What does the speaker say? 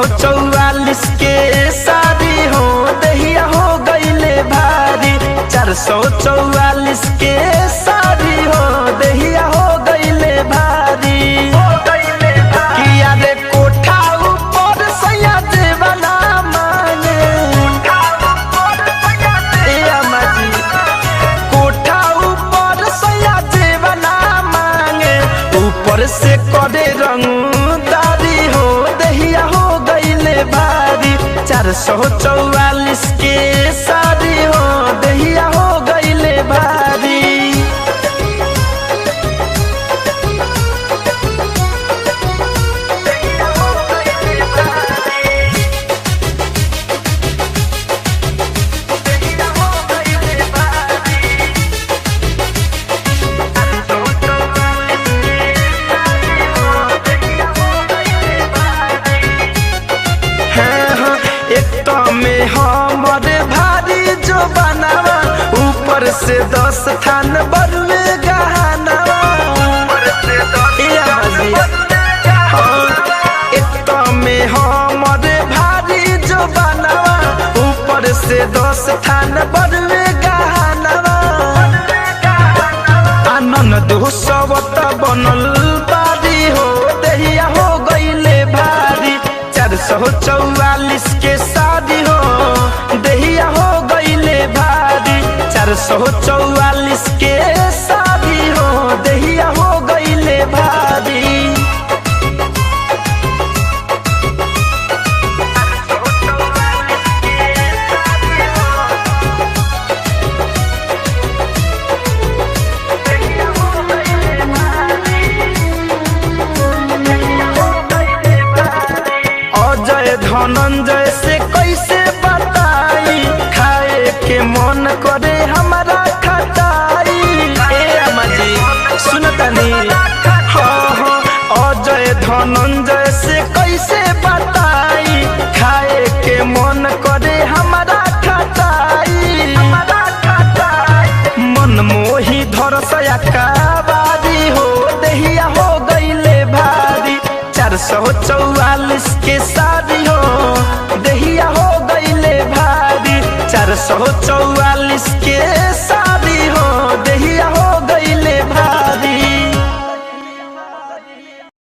444 के साड़ी हो दहिया हो गईले भारी। 444 के साड़ी हो दहिया हो गईले भारी। किया रे कोठा ऊपर सैया देवना मांगे। ए अम्मा जी कोठा ऊपर सैया देवना मांगे। ऊपर से करे रंगदारी हो दहिया हो गईले भारी। 444 के साड़ी हो दहिया हो गईले भारी। में हमरे भारी जो बनावा ऊपर से 10 थान बरुए गहनावा। में हमरे भारी जो बनावा ऊपर से 10 थान बरुए गहनावा। आनंद सवत बनल बारी हो दहिया हो गईले भारी। 444 के साड़ी हो दहिया हो गईले भारी। 444 के साड़ी हो दहिया हो गईले भारी। धनंजय से कैसे बताई खाए के मन करे हमारा खटाई। ए अम्मा जी सुनतनी हाँ अजय धनंजय से कैसे बताई खाए के मन करे हमारा खटाई। मन मोही धरसया काबारी हो दहिया हो गईले भारी। 444 के साड़ी हो दहिया हो गईले भारी। 444 के